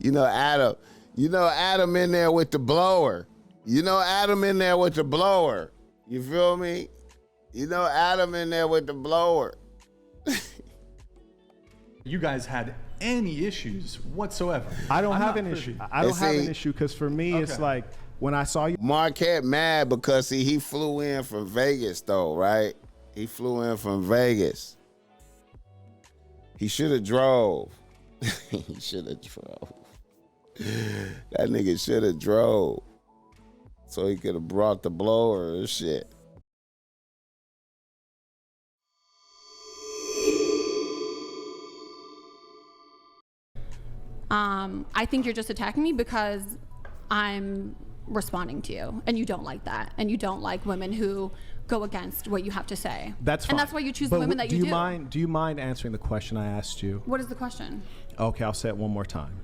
You know Adam. You know Adam in there with the blower. You know Adam in there with the blower. You feel me? You know Adam in there with the blower. You guys had any issues whatsoever? I don't have an issue. I don't have an issue because for me, it's like when I saw you. Marquette mad because he flew in from Vegas though, right? He flew in from Vegas. He should have drove. He should have drove. That nigga should have drove. So he could have brought the blower and shit. I think you're just attacking me because I'm responding to you, and you don't like that, and you don't like women who go against what you have to say. That's fine. And that's why you choose the women that you do. Do you mind answering the question I asked you? What is the question? Okay, I'll say it one more time.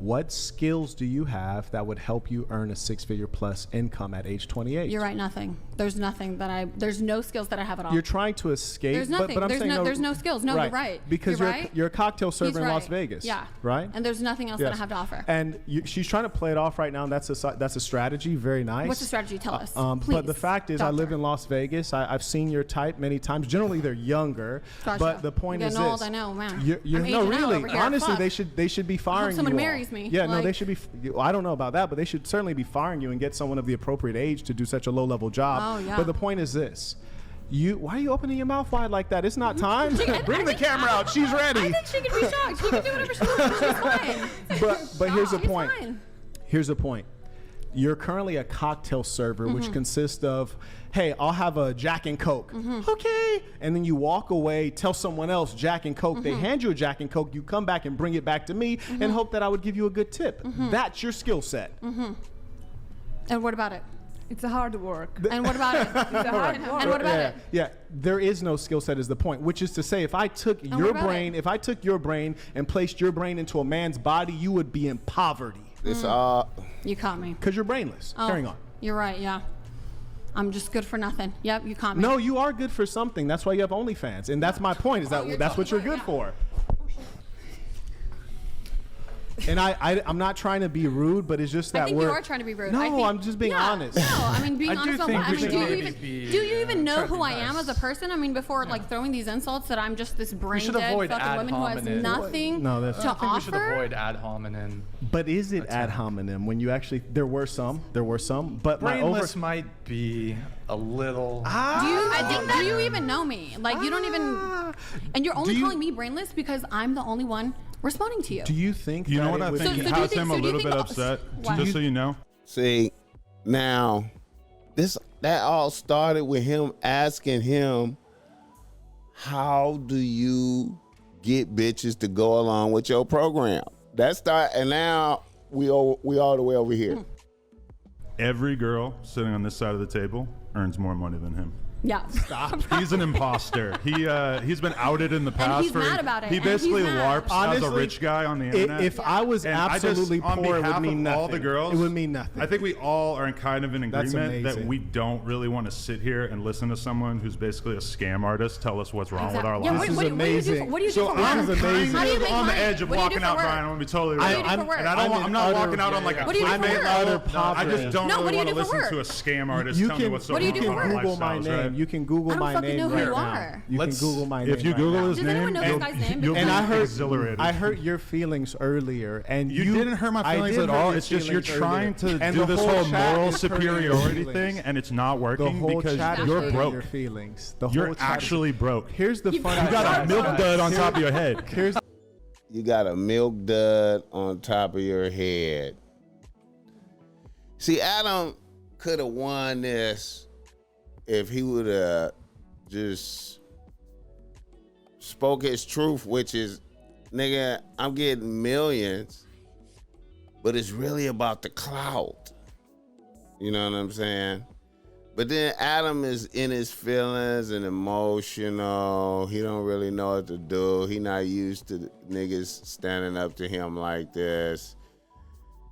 What skills do you have that would help you earn a 6-figure plus income at age 28? You're right, nothing. There's nothing that there's no skills that I have at all. You're trying to escape. There's nothing. But I'm saying there's no skills. No, right. You're right. Because you're a cocktail server in Las Vegas. Yeah. Right? And there's nothing else that I have to offer. And she's trying to play it off right now, and that's a strategy. Very nice. What's the strategy? Tell us, please. But the fact is, I live in Las Vegas. I've seen your type many times. Generally, they're younger. Gotcha. But the point is this. Old, I know, man. No, really. Honestly, they should be firing you. Someone marries me. Yeah, no, they should be. I don't know about that, but they should certainly be firing you and get someone of the appropriate age to do such a low-level job. Oh, yeah. But the point is this. Why are you opening your mouth wide like that? It's not time. Bring the camera out. She's ready. I think she can be shocked. She can do whatever she wants. She's fine. But here's the point. Fine. Here's the point. You're currently a cocktail server, which consists of, hey, I'll have a Jack and Coke. Okay. And then you walk away, tell someone else Jack and Coke. They hand you a Jack and Coke. You come back and bring it back to me and hope that I would give you a good tip. That's your skill set. And what about it? It's a hard work. And what about it? It's a hard work. And what about it? Yeah, there is no skill set is the point, which is to say if I took your brain, and placed your brain into a man's body, you would be in poverty. You caught me. Because you're brainless. Carrying on. You're right, yeah. I'm just good for nothing. Yep, you caught me. No, you are good for something. That's why you have OnlyFans. And that's my point, is that's what you're good for. And I'm not trying to be rude, but it's just that I think you are trying to be rude. No, I'm just being honest. No, I mean being honest on what? I mean, do you even know who I am as a person? I mean, before like throwing these insults that I'm just this brain dead fucking woman who has nothing to offer. I think we should avoid ad hominem. But is it ad hominem when you actually? There were some, but brainless might be a little. Do you even know me? Like you don't even, and you're only calling me brainless because I'm the only one responding to you. Do you think? You know what I think has him a little bit upset? Just so you know. See, now, that all started with him asking him, "How do you get bitches to go along with your program?" And now we all the way over here. Every girl sitting on this side of the table earns more money than him. Yeah. Stop. He's an imposter. He's been outed in the past. And he's mad about it. He basically LARPs as a rich guy on the internet. If I was absolutely poor, it would mean nothing. All the girls, it would mean nothing. I think we all are kind of in agreement that we don't really want to sit here and listen to someone who's basically a scam artist tell us what's wrong with our lives. This is amazing. What do you do for work? I'm kind of on the edge of What do you do walking for out, work? Brian. I'm gonna be totally real. I'm not walking out on like a cliffhanger. I just don't really want to listen work? to a scam artist tell me what's so wrong with our lifestyles. You can Google my name right now. You can Google my name. If you Google his name, does anyone know this guy's name? you'll be exhilarated. I hurt your feelings earlier, and you didn't hurt my feelings at all. It's just you're trying to do this whole moral superiority thing, and it's not working because you're broke. You're actually broke. Here's the funny. You got a milk dud on top of your head. You got a milk dud on top of your head. See, Adam could have won this if he would have just spoke his truth, which is, nigga, I'm getting millions, but it's really about the clout. You know what I'm saying? But then Adam is in his feelings and emotional. He don't really know what to do. He not used to niggas standing up to him like this.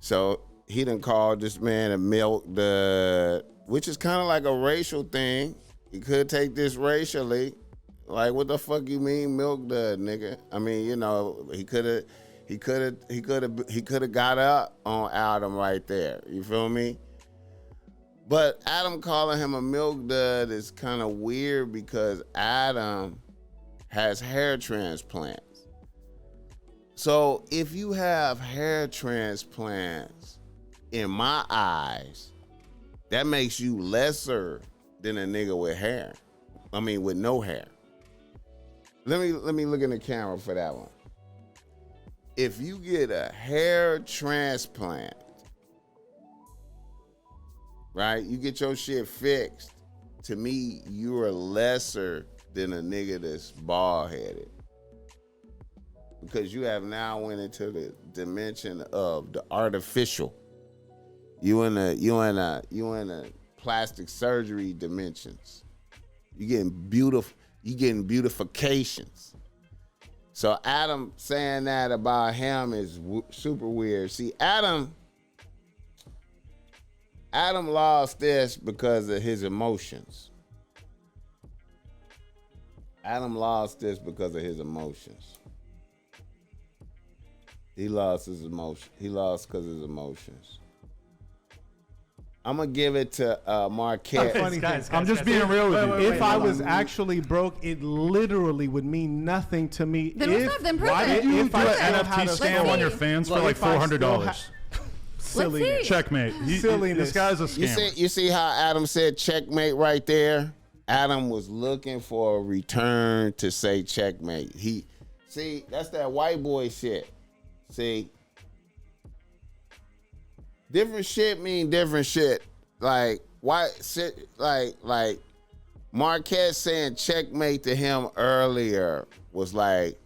So he done called this man a milk dud, which is kind of like a racial thing. He could take this racially. Like, what the fuck you mean milk dud, nigga? I mean, you know, he could He could have got up on Adam right there. You feel me? But Adam calling him a milk dud is kind of weird because Adam has hair transplants. So if you have hair transplants, in my eyes, that makes you lesser than a nigga with hair. I mean, with no hair. Let me look in the camera for that one. If you get a hair transplant, right? You get your shit fixed. To me, you are lesser than a nigga that's bald-headed. Because you have now went into the dimension of the artificial. You in a plastic surgery dimensions. You getting beautifications. So Adam saying that about him is super weird. See, Adam lost this because of his emotions. Adam lost this because of his emotions. He lost his emotion. He lost because of his emotions. I'm gonna give it to Marquette. I'm just being real with you. If I was actually broke, it literally would mean nothing to me. Then let's have them prove Why did you do an NFT scam on your fans for like $400? Silly. Checkmate. This guy's a scammer. You see how Adam said checkmate right there? Adam was looking for a return to say checkmate. See, that's that white boy shit. See, different shit mean different shit. Like why shit like Marquez saying checkmate to him earlier was like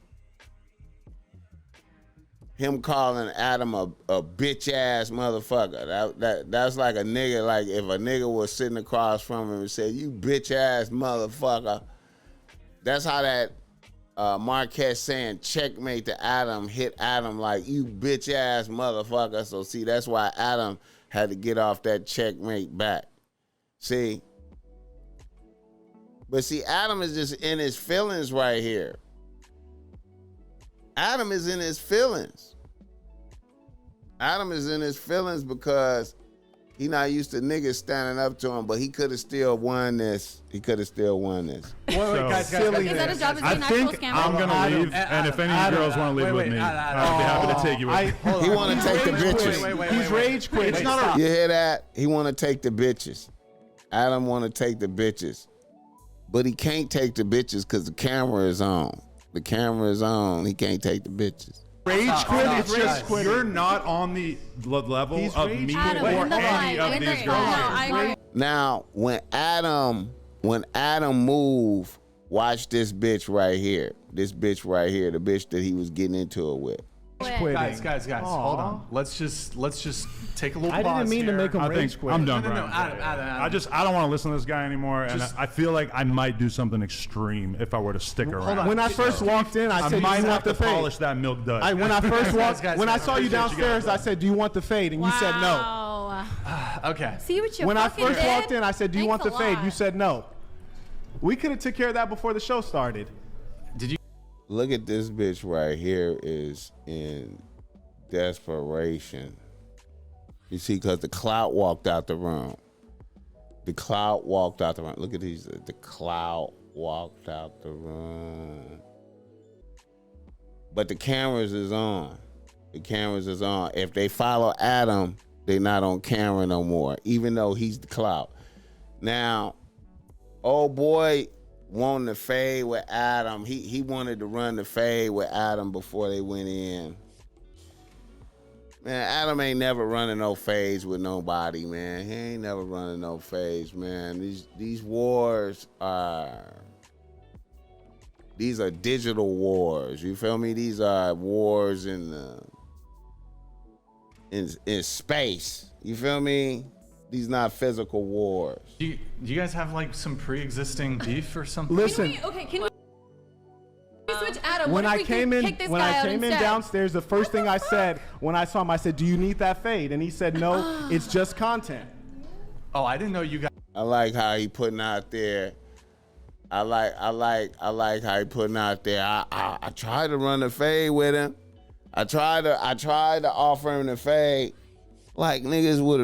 him calling Adam a bitch ass motherfucker. That's like a nigga, like if a nigga was sitting across from him and said, "You bitch ass motherfucker." That's how that Marquez saying checkmate to Adam hit Adam like, "You bitch ass motherfucker." So see, that's why Adam had to get off that checkmate back. See? But see, Adam is just in his feelings right here. Adam is in his feelings. Adam is in his feelings because he not used to niggas standing up to him, but he could have still won this. Wait, guys. Is that his job as being an actual scammer? I'm gonna leave, and if any of you girls want to live with me, I'd be happy to take you with me. He want to take the bitches. He's rage quit. You hear that? He want to take the bitches. Adam want to take the bitches, but he can't take the bitches because the camera is on. The camera is on. He can't take the bitches. Rage quit. It's just you're not on the level of me or any of these girls. Now, when Adam move, watch this bitch right here. This bitch right here, the bitch that he was getting into it with. Guys, hold on. Let's just take a little pause. I didn't mean to make him rage quit. I'm done, bro. No, Adam. I don't want to listen to this guy anymore, and I feel like I might do something extreme if I were to stick around. When I first walked in, I said, might "Do you have want the to fade?" polish that milk dud. When I first walked, when I saw you downstairs, I said, "Do you want the fade?" And you said no. Okay. See what you When I first did? walked in, I said, "Do you want Thanks the a fade?" lot. You said no. We could have took care of that before the show started. Did you? Look at this bitch right here is in desperation. You see, because the Clout walked out the room. The Clout walked out the room. Look at these. The Clout walked out the room. But the cameras is on. The cameras is on. If they follow Adam, they not on camera no more, even though he's the Clout. Now, old boy wanting to fade with Adam. He wanted to run the fade with Adam before they went in. Man, Adam ain't never running no fades with nobody, man. He ain't never running no fades, man. These wars are digital wars. You feel me? These are wars in space. You feel me? These not physical wars. Do you guys have like some pre-existing beef or something? Listen. Can we switch Adam? When What if I we came could in, kick this when guy I out came in instead? downstairs, the first thing I said when I saw him, I said, "Do you need that fade?" And he said, "No, it's just content." Oh, I didn't know you guys. I like how he putting out there. I like how he putting out there. I tried to run the fade with him. I tried to offer him the fade. Like niggas would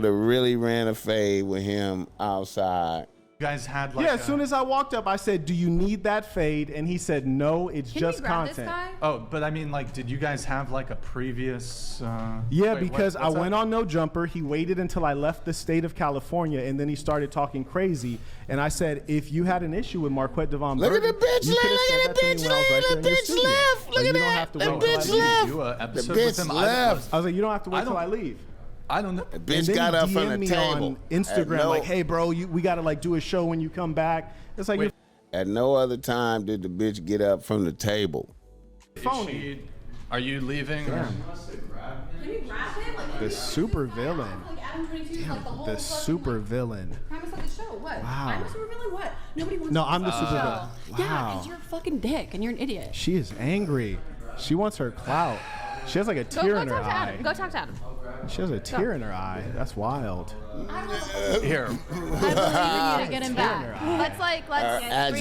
have really ran a fade with him outside. You guys had like as soon as I walked up, I said, "Do you need that fade?" And he said, "No, it's Can just we grab content." This guy? Oh, but I mean, like, did you guys have like a previous? Because I went on No Jumper. He waited until I left the state of California, and then he started talking crazy. And I said, "If you had an issue with Marquette Devon Look Burton, at the bitch you could have left. said that to me when I was right there in your studio. Look at You don't that. have to The wait till I bitch leave." left. Do a episode The with bitch him? left. I was like, "You don't have to wait till I leave." I don't know. The And bitch then got he up from DM'd the me table. on Instagram like, "Hey, bro, we gotta like do a show when you come back." It's like you're At no other time did the bitch get up from the table. phony. Are you leaving? Damn. Can you grab him? Like, The super villain. Like Adam 22 is like the whole The fucking, super villain. premise of the show. What? Wow. I'm a super villain? What? Nobody wants No, to I'm the watch super show. villain. Yeah, Wow. because you're a fucking dick and you're an idiot. She is angry. She wants her clout. She has like a tear in her talk to eye. Adam. Go talk to Adam. She has a tear in her eye. That's wild. Here. I believe you to get him back. Let's bring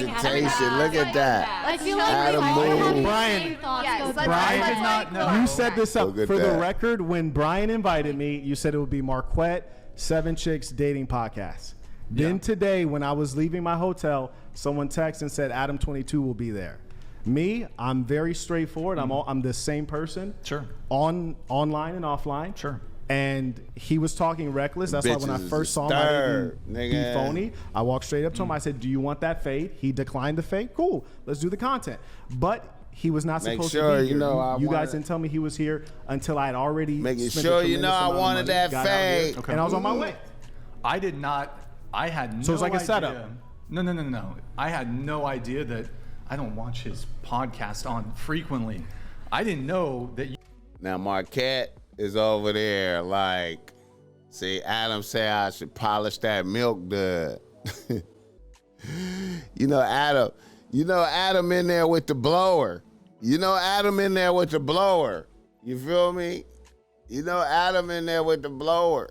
Agitation. Look at that. I feel Adam moved. Brian, Yes, let's Brian let's did not know. you set this up Look at for the that. record. When Brian invited me, you said it would be Marquette 7 Chicks Dating Podcast. Then today, when I was leaving my hotel, someone texted and said Adam 22 will be there. Me, I'm very straightforward. I'm the same person. Sure. Online and offline. Sure. And he was talking reckless. That's why when I Bitches first is saw him, I stirred, didn't be nigga. phony. I walked straight up to him. I said, "Do you want that fade?" He declined the fade. Cool. Let's do the content. But he was not Make supposed sure to be you here. know I you guys wanted- didn't tell me he was here until I had already Making spent a sure you know tremendous I amount of wanted money, that got out here, fade. and I was on my way. I did not. I had no. So it's like a idea. setup. No. I had no idea that I don't watch his podcast on frequently. I didn't know that. Now Marquette is over there like, see, Adam say I should polish that milk dud. You know Adam in there with the blower. You feel me? You know Adam in there with the blower.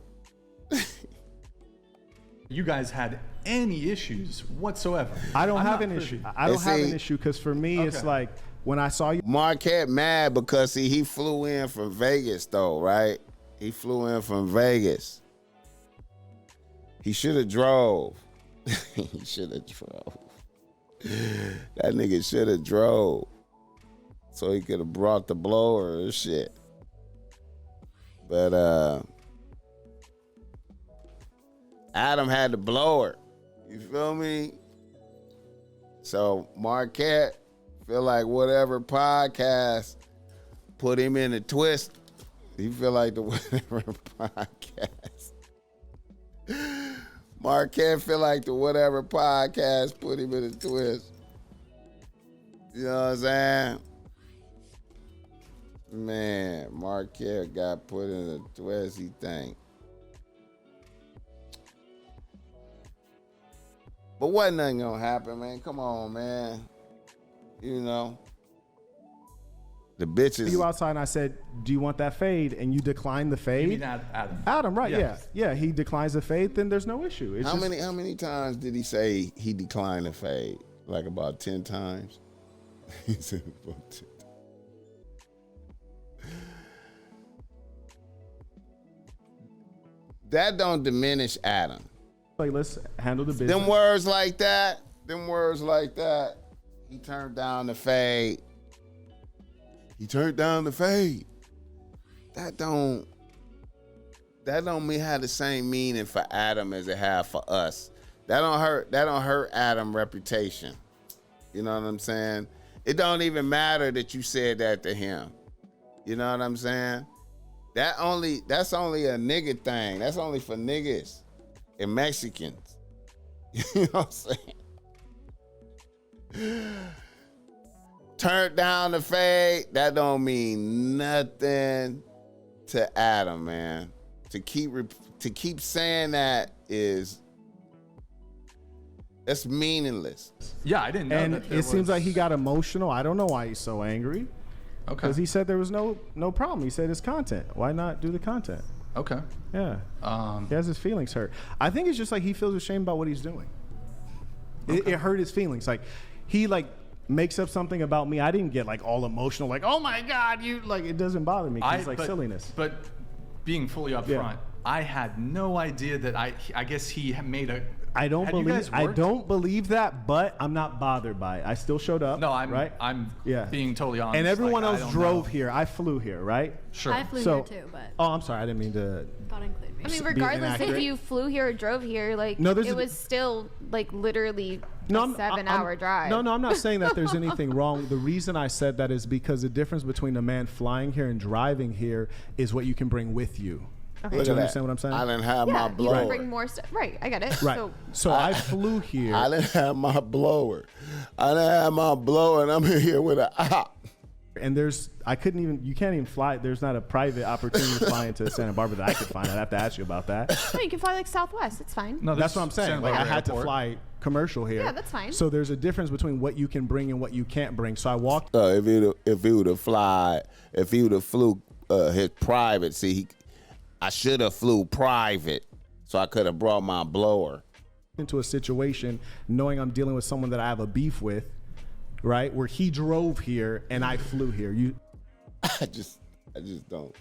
You guys had any issues whatsoever. I don't I'm have not an privy. issue. I don't have see- an issue because for me, it's Okay. like when I saw you. Marquette mad because see, he flew in from Vegas though, right? He flew in from Vegas. He should have drove. He should have drove. That nigga should have drove. So he could have brought the blower and shit. But Adam had the blower. You feel me? So Marquette feel like whatever podcast put him in a twist. He feel like the whatever podcast. Marquette feel like the whatever podcast put him in a twist. You know what I'm saying? Man, Marquette got put in a twist, he think. But wasn't nothing gonna happen, man. Come on, man. You know. The bitches. You outside and I said, "Do you want that fade?" And you declined the fade. You mean Adam? Adam, right? Yes. Yeah. He declines the fade. Then there's no issue. It's How just- many times did he say he declined the fade? Like about 10 times? He said about 10 times. That don't diminish Adam. Like, let's handle the business. Them words like that, he turned down the fade. That don't mean have the same meaning for Adam as it have for us. That don't hurt Adam's reputation. You know what I'm saying? It don't even matter that you said that to him. You know what I'm saying? That's only a nigga thing. That's only for niggas and Mexicans. You know what I'm saying? Turned down the fade, that don't mean nothing to Adam, man. To keep saying that that's meaningless. Yeah, I didn't know. And that there it seems was- like he got emotional. I don't know why he's so angry. Okay. Because he said there was no problem. He said it's content. Why not do the content? Okay. Yeah. He has his feelings hurt. I think it's just like he feels ashamed about what he's doing. It hurt his feelings. Like he makes up something about me, I didn't get like all emotional, like, oh my God, you like, it doesn't bother me. It's like silliness. But being fully upfront, I had no idea that I guess he made a. I don't believe that, but I'm not bothered by it. I still showed up. No, I'm being totally honest. And everyone else drove here. I flew here, right? Sure. I flew here too, but. Oh, I'm sorry. I didn't mean to. Don't include me. I mean, regardless if you flew here or drove here, like it was still like literally a 7-hour drive. No, I'm not saying that there's anything wrong. The reason I said that is because the difference between a man flying here and driving here is what you can bring with you. Okay. Do you understand what I'm saying? I didn't have my blower. You can bring more stuff. Right, I get it. Right. So I flew here. I didn't have my blower. And I'm here with an op. And you can't even fly. There's not a private opportunity to fly into Santa Barbara that I could find. I'd have to ask you about that. No, you can fly like Southwest. It's fine. No, that's what I'm saying. Like I had to fly commercial here. Yeah, that's fine. So there's a difference between what you can bring and what you can't bring. So I walked. If he would have flew his private, I should have flew private, so I could have brought my blower. Into a situation knowing I'm dealing with someone that I have a beef with, right? Where he drove here and I flew here. I just don't.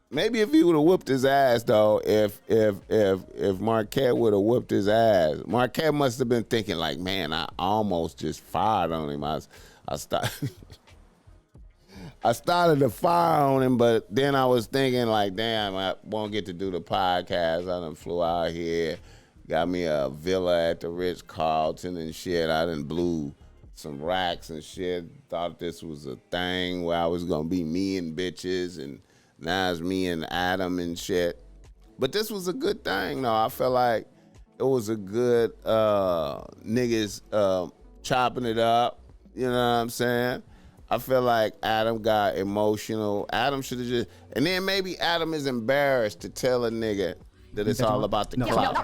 Maybe if he would have whooped his ass though, if Marquette would have whooped his ass, Marquette must have been thinking like, man, I almost just fired on him. I started to fire on him, but then I was thinking like, damn, I won't get to do the podcast. I done flew out here, got me a villa at the Ritz-Carlton and shit. I done blew some racks and shit. Thought this was a thing where I was gonna be me and bitches, and now it's me and Adam and shit. But this was a good thing, though. I felt like it was a good niggas chopping it up. You know what I'm saying? I feel like Adam got emotional. Adam should have just, and then maybe Adam is embarrassed to tell a nigga that it's all about the clout. No.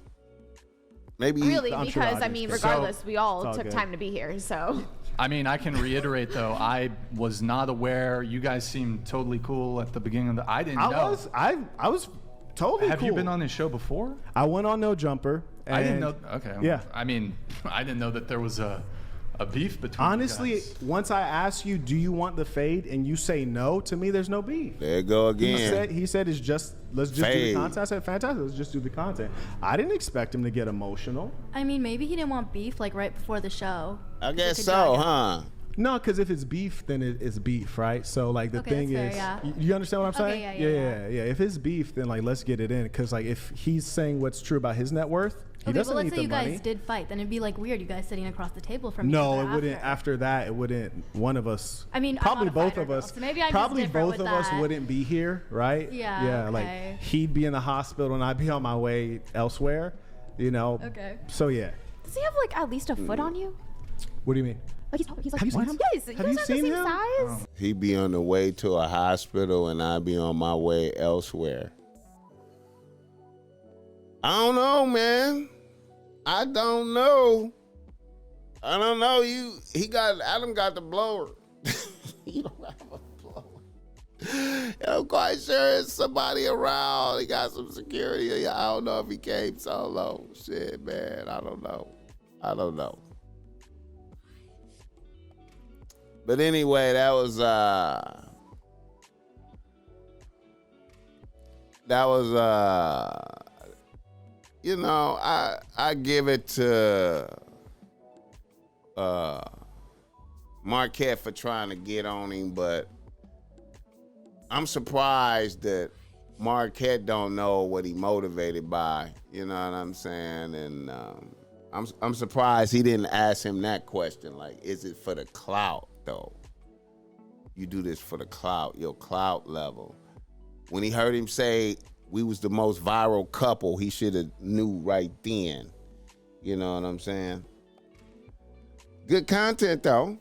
Maybe really, because I mean, regardless, we all took time to be here. So. I mean, I can reiterate though, I was not aware. You guys seemed totally cool at the beginning of I didn't know. I was totally Have cool. you been on this show before? I went on No Jumper. I didn't know. Okay. Yeah. I mean, I didn't know that there was a beef between honestly, you guys. Once I ask you, do you want the fade, and you say no, to me, there's no beef. There you go again. He said it's just, let's just do the content. I said, fantastic, let's just do the content. I didn't expect him to get emotional. I mean, maybe he didn't want beef like right before the show. I guess so, huh? No, because if it's beef, then it's beef, right? So like the thing is, fair, yeah. you understand what I'm saying? Yeah. If it's beef, then like let's get it in, because like if he's saying what's true about his net worth, he doesn't but need let's say the money. You guys did fight, then it'd be like weird, you guys sitting across the table from each No, other. it wouldn't. After that, it wouldn't. One of us. I mean, probably I'm not a both fighter, of us. So maybe I'm probably just different both with of us that. wouldn't be here, right? Yeah. Like he'd be in the hospital and I'd be on my way elsewhere. You know. Okay. So yeah. Does he have like at least a foot on you? What do you mean? Like he's like. Have you seen him? Yes. Have you seen him? Size? He'd be on the way to a hospital and I'd be on my way elsewhere. I don't know, man. I don't know. Adam got the blower. You don't have a blower. I'm quite sure it's somebody around. He got some security. I don't know if he came solo. Shit, man. I don't know. But anyway, that was you know, I give it to Marquette for trying to get on him, but I'm surprised that Marquette don't know what he motivated by. You know what I'm saying? And I'm surprised he didn't ask him that question. Like, is it for the clout though? You do this for the clout, your clout level. When he heard him say we was the most viral couple, he should have knew right then. You know what I'm saying? Good content though.